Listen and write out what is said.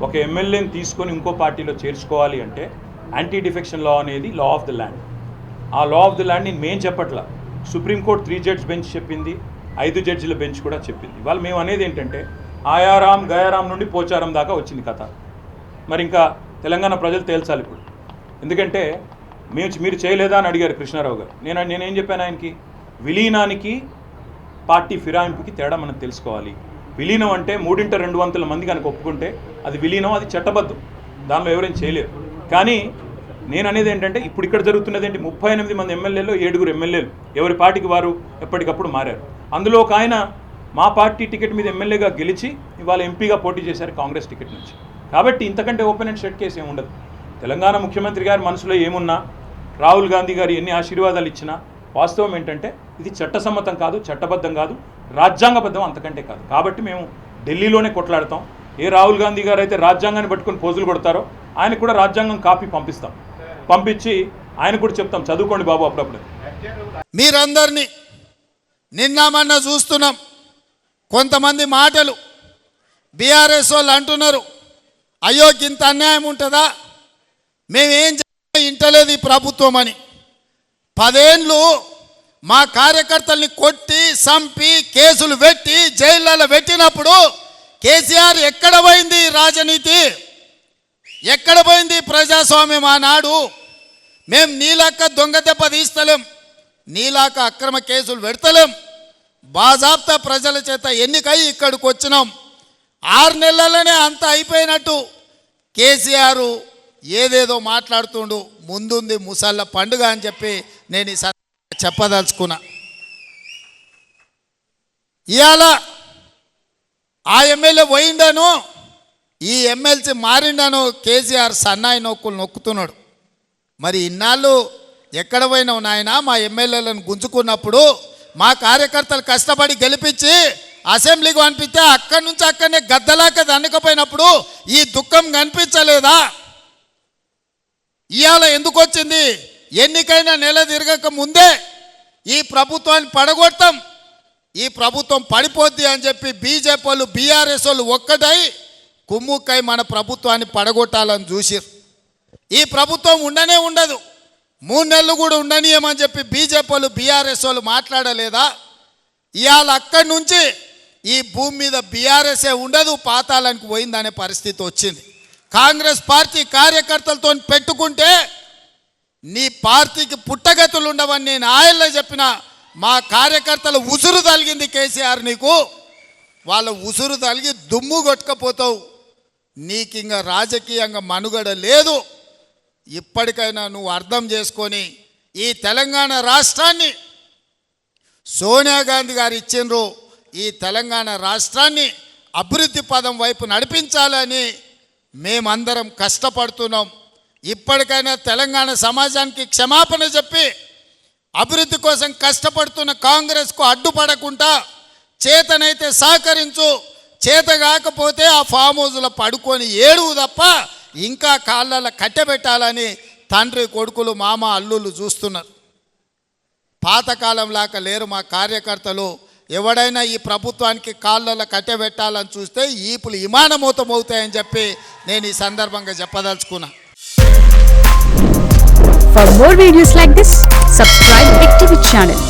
ఒక ఎమ్మెల్యేని తీసుకొని ఇంకో పార్టీలో చేర్చుకోవాలి అంటే యాంటీ డిఫెక్షన్ లా అనేది లా ఆఫ్ ది ల్యాండ్. ఆ లా ఆఫ్ ది ల్యాండ్ మేము చెప్పట్లా, సుప్రీంకోర్టు 3 జడ్జ్ బెంచ్ చెప్పింది, 5 జడ్జిల బెంచ్ కూడా చెప్పింది. వాళ్ళు మేము అనేది ఏంటంటే ఆయారాం గయారాం నుండి పోచారం దాకా వచ్చింది కథ. మరి ఇంకా తెలంగాణ ప్రజలు తేల్చాలి ఇప్పుడు. ఎందుకంటే మీరు చేయలేదా అని అడిగారు కృష్ణారావు గారు. నేనేం చెప్పాను ఆయనకి, విలీనానికి పార్టీ ఫిరాయింపుకి తేడా మనం తెలుసుకోవాలి. విలీనం అంటే 3/2 మంది కనుక ఒప్పుకుంటే అది విలీనం, అది చట్టబద్ధం, దానిలో ఎవరేం చేయలేరు. కానీ నేను అనేది ఏంటంటే ఇప్పుడు ఇక్కడ జరుగుతున్నది ఏంటి, 38 మంది ఎమ్మెల్యేలు 7 ఎమ్మెల్యేలు ఎవరి పార్టీకి వారు ఎప్పటికప్పుడు మారారు. అందులో ఒక ఆయన మా పార్టీ టికెట్ మీద ఎమ్మెల్యేగా గెలిచి ఇవాళ ఎంపీగా పోటీ చేశారు కాంగ్రెస్ టికెట్ నుంచి. కాబట్టి ఇంతకంటే ఓపెన్ అండ్ షట్ కేసు ఏముండదు. తెలంగాణ ముఖ్యమంత్రి గారి మనసులో ఏమున్నా, రాహుల్ గాంధీ గారు ఎన్ని ఆశీర్వాదాలు ఇచ్చినా వాస్తవం ఏంటంటే ఇది చట్టసమ్మతం కాదు, చట్టబద్ధం కాదు, రాజ్యాంగబద్ధం అంతకంటే కాదు. కాబట్టి మేము ఢిల్లీలోనే కొట్లాడతాం. ఏ రాహుల్ గాంధీ గారు అయితే రాజ్యాంగాన్ని పట్టుకొని పోజులు కొడతారో ఆయనకు కూడా రాజ్యాంగం కాపీ పంపించి ఆయన కూడా చెప్తాం, చదువుకోండి బాబు అప్పుడప్పుడు. మీరందరినీ నిన్న మొన్న చూస్తున్నాం, కొంతమంది మాటలు బీఆర్ఎస్ వాళ్ళు అంటున్నారు, అయ్యో ఇంత అన్యాయం ఉంటుందా, మేమేం ఇంటలేదు ఈ ప్రభుత్వం అని. 10 ఏళ్ళు మా కార్యకర్తల్ని కొట్టి చంపి కేసులు పెట్టి జైళ్ళలో పెట్టినప్పుడు కేసీఆర్ ఎక్కడ పోయింది రాజనీతి, ఎక్కడ పోయింది ప్రజాస్వామ్యం ఆనాడు? మేము నీలాక దొంగ దెబ్బ తీస్తలేం, నీలాక అక్రమ కేసులు పెడతలేం, బాజాబ్తా ప్రజల చేత ఎన్నికై ఇక్కడికి వచ్చినాం. 6 నెలలనే అంత అయిపోయినట్టు కేసీఆర్ ఏదేదో మాట్లాడుతుండు. ముందుంది ముసళ్ళ పండుగ అని చెప్పి నేను ఈ చెప్పదలుచుకున్నా. ఇవాళ ఆ ఎమ్మెల్యే పోయిండను, ఈ ఎమ్మెల్సీ మారిండను కేసీఆర్ సన్నాయి నొక్కులు నొక్కుతున్నాడు. మరి ఇన్నాళ్ళు ఎక్కడ పోయినావు నాయన? మా ఎమ్మెల్యేలను గుంజుకున్నప్పుడు మా కార్యకర్తలు కష్టపడి గెలిపించి అసెంబ్లీకి పంపిస్తే అక్కడి నుంచి అక్కడనే గద్దలాక దండకపోయినప్పుడు ఈ దుఃఖం కనిపించలేదా? ఇవాళ ఎందుకు వచ్చింది? ఎన్నికైన నెల తిరగక ముందే ఈ ప్రభుత్వాన్ని పడగొడతాం, ఈ ప్రభుత్వం పడిపోద్ది అని చెప్పి బీజేపీ వాళ్ళు బీఆర్ఎస్ వాళ్ళు ఒక్కటై కుమ్ముక్కై మన ప్రభుత్వాన్ని పడగొట్టాలని చూసిరు. ఈ ప్రభుత్వం ఉండనే ఉండదు, 3 నెలలు కూడా ఉండనీయమని చెప్పి బీజేపీ వాళ్ళు బీఆర్ఎస్ వాళ్ళు మాట్లాడలేదా? ఇవాళ అక్కడి నుంచి ఈ భూమి మీద బీఆర్ఎస్ఏ ఉండదు, పాతాళానికి పోయిందనే పరిస్థితి వచ్చింది. కాంగ్రెస్ పార్టీ కార్యకర్తలతో పెట్టుకుంటే నీ పార్టీకి పుట్టగతులు ఉండవని నేను ఆయల్లో చెప్పిన. మా కార్యకర్తలు ఉసురు తలిగింది కేసీఆర్ నీకు, వాళ్ళ ఉసురు తలిగి దుమ్ము కొట్టుకపోతావు. నీకు ఇంకా రాజకీయంగా మనుగడ లేదు. ఇప్పటికైనా నువ్వు అర్థం చేసుకొని ఈ తెలంగాణ రాష్ట్రాన్ని సోనియా గాంధీ గారు ఇచ్చిండ్రు, ఈ తెలంగాణ రాష్ట్రాన్ని అభివృద్ధి పదం వైపు నడిపించాలని మేమందరం కష్టపడుతున్నాం. ఇప్పటికైనా తెలంగాణ సమాజానికి క్షమాపణ చెప్పి అభివృద్ధి కోసం కష్టపడుతున్న కాంగ్రెస్కు అడ్డుపడకుండా చేతనైతే సహకరించు, చేత కాకపోతే ఆ ఫామ్ హౌస్లో పడుకొని ఏడువు తప్ప ఇంకా కాళ్ళలో కట్టెబెట్టాలని తండ్రి కొడుకులు మామ అల్లుళ్ళు చూస్తున్నారు. పాతకాలం లాగా లేరు మా కార్యకర్తలు. ఎవడైనా ఈ ప్రభుత్వానికి కాళ్ళలో కట్టెబెట్టాలని చూస్తే ఈపులు విమానమూతం అవుతాయని చెప్పి నేను ఈ సందర్భంగా చెప్పదలుచుకున్నా. For more videos like this, subscribe Big TV channel.